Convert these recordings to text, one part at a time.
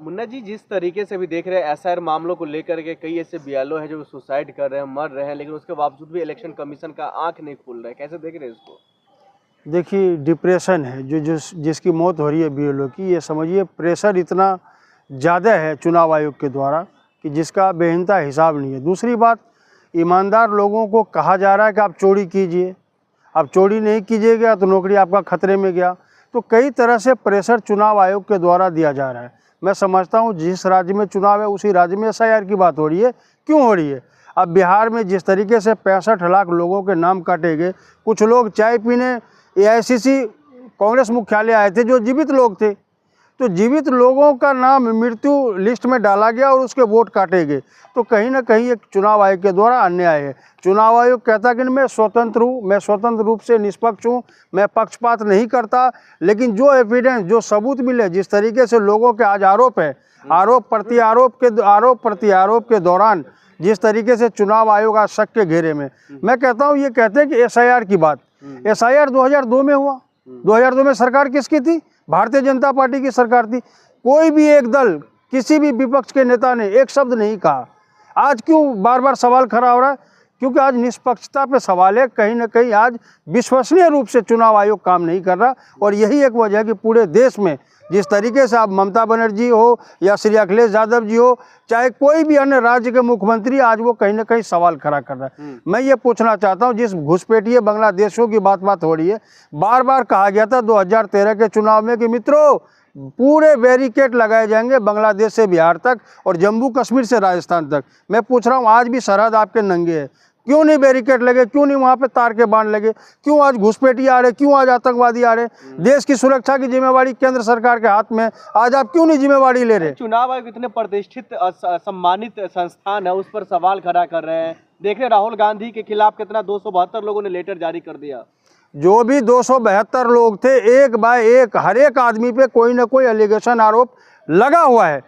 मुन्ना जी, जिस तरीके से भी देख रहे हैं एसआईआर मामलों को लेकर के कई ऐसे बीएलओ हैं जो सुसाइड कर रहे हैं, मर रहे हैं, लेकिन उसके बावजूद भी इलेक्शन कमीशन का आंख नहीं खुल रहा है। कैसे देख रहे हैं इसको? देखिए, डिप्रेशन है जिसकी मौत हो रही है बीएलओ की, ये समझिए प्रेशर इतना ज़्यादा है चुनाव आयोग के द्वारा कि जिसका बेहिंता हिसाब नहीं है। दूसरी बात, ईमानदार लोगों को कहा जा रहा है कि आप चोरी कीजिए, आप चोरी नहीं कीजिएगा तो नौकरी आपका खतरे में गया। तो कई तरह से प्रेशर चुनाव आयोग के द्वारा दिया जा रहा है। मैं समझता हूँ जिस राज्य में चुनाव है उसी राज्य में एसआईआर की बात हो रही है। क्यों हो रही है? अब बिहार में जिस तरीके से 65 लाख लोगों के नाम काटे गए, कुछ लोग चाय पीने एआईसीसी कांग्रेस मुख्यालय आए थे जो जीवित लोग थे, तो जीवित लोगों का नाम मृत्यु लिस्ट में डाला गया और उसके वोट काटे गए। तो कहीं ना कहीं एक चुनाव आयोग के द्वारा अन्याय है। चुनाव आयोग कहता है कि मैं स्वतंत्र हूँ, मैं स्वतंत्र रूप से निष्पक्ष हूँ, मैं पक्षपात नहीं करता, लेकिन जो एविडेंस, जो सबूत मिले, जिस तरीके से लोगों के आज आरोप है, आरोप प्रत्यारोप के दौरान जिस तरीके से चुनाव आयोग आज शक के घेरे में, मैं कहता हूँ ये कहते हैं कि एसआईआर की बात, एसआईआर 2002 में हुआ। 2002 में सरकार किसकी थी? भारतीय जनता पार्टी की सरकार थी। कोई भी एक दल, किसी भी विपक्ष के नेता ने एक शब्द नहीं कहा। आज क्यों बार बार सवाल खड़ा हो रहा है? क्योंकि आज निष्पक्षता पे सवाल है। कहीं ना कहीं आज विश्वसनीय रूप से चुनाव आयोग काम नहीं कर रहा, और यही एक वजह है कि पूरे देश में जिस तरीके से आप ममता बनर्जी हो या श्री अखिलेश यादव जी हो, चाहे कोई भी अन्य राज्य के मुख्यमंत्री, आज वो कहीं ना कहीं सवाल खड़ा कर रहा है। मैं ये पूछना चाहता हूँ, जिस घुसपैठिए बांग्लादेशियों की बात हो रही है, बार बार कहा गया था 2013 के चुनाव में कि मित्रों पूरे बैरिकेड लगाए जाएंगे बांग्लादेश से बिहार तक और जम्मू कश्मीर से राजस्थान तक। मैं पूछ रहा हूँ, आज भी सरहद आपके नंगे है, क्यों नहीं बैरिकेड लगे? क्यों नहीं वहाँ पे तार के बांध लगे? क्यों आज घुसपैठी आ रहे? क्यों आज आतंकवादी आ रहे? देश की सुरक्षा की जिम्मेवारी केंद्र सरकार के हाथ में, आज आप क्यों नहीं जिम्मेवारी ले रहे? चुनाव आयोग इतने प्रतिष्ठित सम्मानित संस्थान है, उस पर सवाल खड़ा कर रहे हैं। देख रहे राहुल गांधी के खिलाफ कितना 272 लोगों ने लेटर जारी कर दिया। जो भी 272 लोग थे, एक बाय एक हर एक आदमी पे कोई ना कोई एलिगेशन, आरोप लगा हुआ है,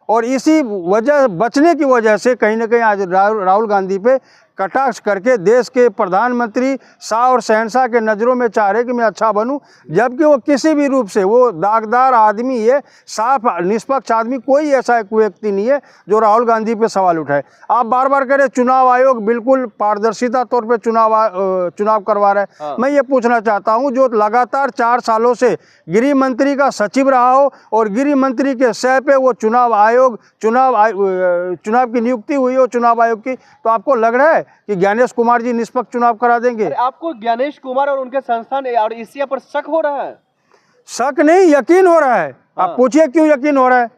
और इसी वजह, बचने की वजह से कहीं ना कहीं आज राहुल गांधी पे कटाक्ष करके देश के प्रधानमंत्री शाह और शहंशाह के नज़रों में चाह रहे कि मैं अच्छा बनूं, जबकि वो किसी भी रूप से, वो दागदार आदमी है, साफ निष्पक्ष आदमी, कोई ऐसा एक व्यक्ति नहीं है जो राहुल गांधी पे सवाल उठाए। आप बार बार करें चुनाव आयोग बिल्कुल पारदर्शिता तौर पे चुनाव करवा रहा है। मैं ये पूछना चाहता हूँ, जो लगातार 4 सालों से गृह मंत्री का सचिव रहा हो और गृह मंत्री के सह पे वो चुनाव की नियुक्ति हुई हो चुनाव आयोग की, तो आपको लग रहा है कि ज्ञानेश कुमार जी निष्पक्ष चुनाव करा देंगे? आपको ज्ञानेश कुमार और उनके संस्थान और ईसीआ पर शक हो रहा है? शक नहीं, यकीन हो रहा है। आप पूछिए क्यों यकीन हो रहा है?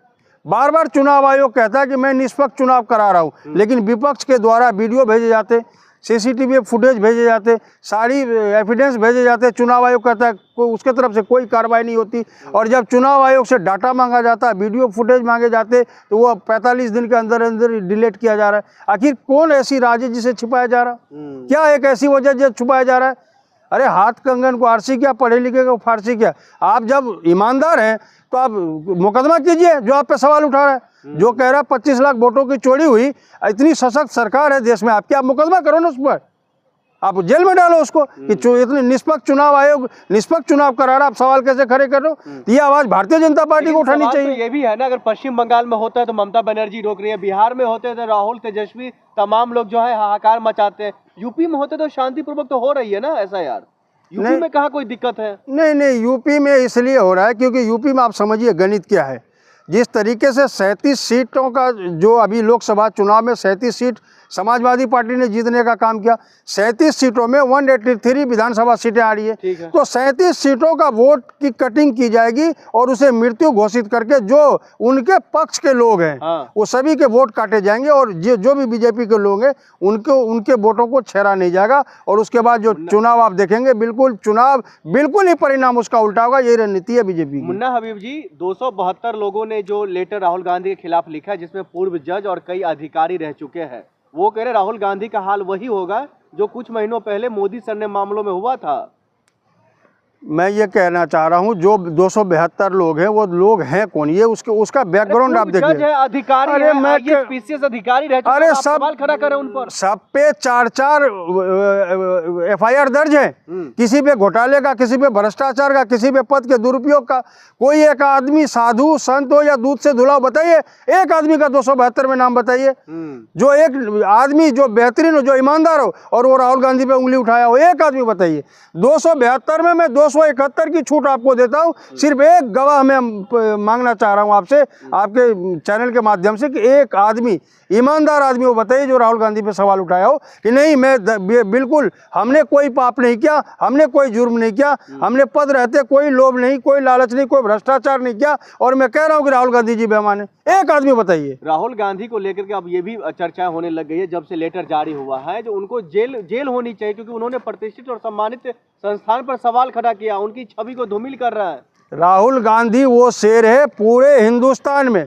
बार बार चुनाव आयोग कहता है कि मैं निष्पक्ष चुनाव करा रहा हूं, लेकिन विपक्ष के द्वारा वीडियो भेजे जाते, सीसीटीवी फुटेज भेजे जाते, सारी एविडेंस भेजे जाते, चुनाव आयोग कहता है उसके तरफ से कोई कार्रवाई नहीं होती। और जब चुनाव आयोग से डाटा मांगा जाता, वीडियो फुटेज मांगे जाते, तो वो 45 दिन के अंदर अंदर डिलीट किया जा रहा है। आखिर कौन ऐसी राज है जिसे छिपाया जा रहा? क्या एक ऐसी वजह जो छुपाया जा रहा है? अरे हाथ कंगन को आरसी क्या, पढ़े लिखे को फारसी क्या? आप जब ईमानदार हैं तो आप मुकदमा कीजिए जो आप पे सवाल उठा रहा है, जो कह रहा है 25 लाख वोटों की चोरी हुई, इतनी सशक्त सरकार है देश में आपकी, आप मुकदमा करो ना उस पर, आप जेल में डालो उसको कि इतने निष्पक्ष चुनाव आयोग निष्पक्ष चुनाव करा रहा, आप सवाल कैसे खड़े कर रहे हो? ये आवाज भारतीय जनता पार्टी को उठानी चाहिए। तो ये भी है ना, अगर पश्चिम बंगाल में होता है तो ममता बनर्जी रोक रही है, बिहार में होते तो राहुल, तेजस्वी, तमाम लोग जो है हाहाकार मचाते हैं, यूपी में होते तो शांतिपूर्वक तो हो रही है ना ऐसा यार। यूपी में कहाँ कोई दिक्कत है? नहीं, यूपी में इसलिए हो रहा है क्योंकि यूपी में आप समझिए गणित क्या है। जिस तरीके से 37 सीटों का जो अभी लोकसभा चुनाव में 37 सीट समाजवादी पार्टी ने जीतने का काम किया, 37 सीटों में 183 विधानसभा सीटें आ रही है। तो 37 सीटों का वोट की कटिंग की जाएगी और उसे मृत्यु घोषित करके जो उनके पक्ष के लोग हैं वो सभी के वोट काटे जाएंगे, और जो भी बीजेपी के लोग हैं उनके वोटों को छेड़ा नहीं जाएगा। और उसके बाद जो चुनाव आप देखेंगे, बिल्कुल ही परिणाम उसका उल्टा होगा। यही रणनीति है बीजेपी की। मुन्ना हबीब जी, 272 लोगों ने जो लेटर राहुल गांधी के खिलाफ लिखा है, जिसमें पूर्व जज और कई अधिकारी रह चुके हैं, वो कह रहे राहुल गांधी का हाल वही होगा जो कुछ महीनों पहले मोदी सर ने मामलों में हुआ था। मैं ये कहना चाह रहा हूँ जो 272 लोग हैं वो लोग हैं कौन, ये उसका बैकग्राउंड आप जज देखिए। है, अधिकारी अरे है, मैं IAS PCS अधिकारी रह चुके हैं, अरे आप सब सवाल खड़ा करें उन पर। सब पे 4-4 FIR दर्ज है, किसी पे घोटाले का, किसी पे भ्रष्टाचार का, किसी पे पद के दुरुपयोग का। कोई एक आदमी साधु संत हो या दूध से धुला हो, बताइए एक आदमी का 272 में नाम बताइए, जो एक आदमी जो बेहतरीन हो, जो ईमानदार हो और वो राहुल गांधी पे उंगली उठाया हो, एक आदमी बताइए। 272 में मैं 271 की छूट आपको देता हूं, सिर्फ एक गवाह मैं मांगना चाह रहा हूं आपसे, आपके चैनल के माध्यम से, कि एक आदमी ईमानदार आदमी वो बताइए जो राहुल गांधी पे सवाल उठाया हो कि नहीं मैं बिल्कुल, हमने कोई पाप नहीं किया, हमने कोई जुर्म नहीं किया, हमने पद रहते कोई लोभ नहीं, कोई लालच नहीं, कोई भ्रष्टाचार नहीं किया, और मैं कह रहा हूं कि राहुल गांधी जी बेईमान है। एक आदमी बताइए। राहुल गांधी को लेकर के अब ये भी चर्चा होने लग गई है, जब से लेटर जारी हुआ है, जो उनको जेल होनी चाहिए, क्योंकि उन्होंने प्रतिष्ठित और सम्मानित संस्थान पर सवाल खड़ा किया, उनकी छवि को धूमिल कर रहा है। राहुल गांधी वो शेर है पूरे हिंदुस्तान में,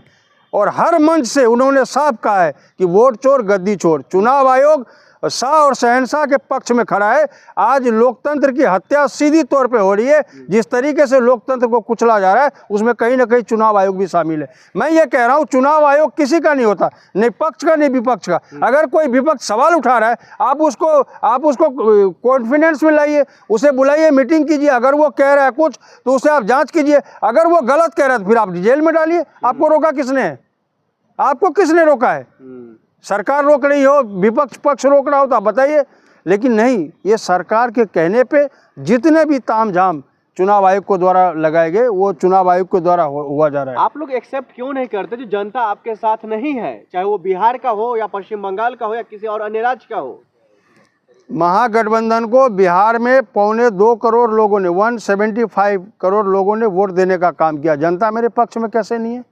और हर मंच से उन्होंने साफ कहा है कि वोट चोर गद्दी चोर। चुनाव आयोग शाह और शहंशाह के पक्ष में खड़ा है। आज लोकतंत्र की हत्या सीधी तौर पे हो रही है। जिस तरीके से लोकतंत्र को कुचला जा रहा है उसमें कहीं ना कहीं चुनाव आयोग भी शामिल है। मैं ये कह रहा हूँ चुनाव आयोग किसी का नहीं होता, नहीं पक्ष का नहीं विपक्ष का। अगर कोई विपक्ष सवाल उठा रहा है आप उसको कॉन्फिडेंस में लाइए, उसे बुलाइए, मीटिंग कीजिए। अगर वो कह रहा है कुछ तो उसे आप जाँच कीजिए, अगर वो गलत कह रहा है तो फिर आप जेल में डालिए। आपको रोका किसने है? आपको किसने रोका है? सरकार रोक रही हो, विपक्ष पक्ष रोक रहा हो तो आप बताइए। लेकिन नहीं, ये सरकार के कहने पे जितने भी तामझाम चुनाव आयोग को द्वारा लगाए गए वो चुनाव आयोग के द्वारा हुआ जा रहा है। आप लोग एक्सेप्ट क्यों नहीं करते जो जनता आपके साथ नहीं है, चाहे वो बिहार का हो या पश्चिम बंगाल का हो या किसी और अन्य राज्य का हो? महागठबंधन को बिहार में 2.25 करोड़ लोगों ने 175 करोड़ लोगों ने वोट देने का काम किया। जनता मेरे पक्ष में कैसे नहीं है?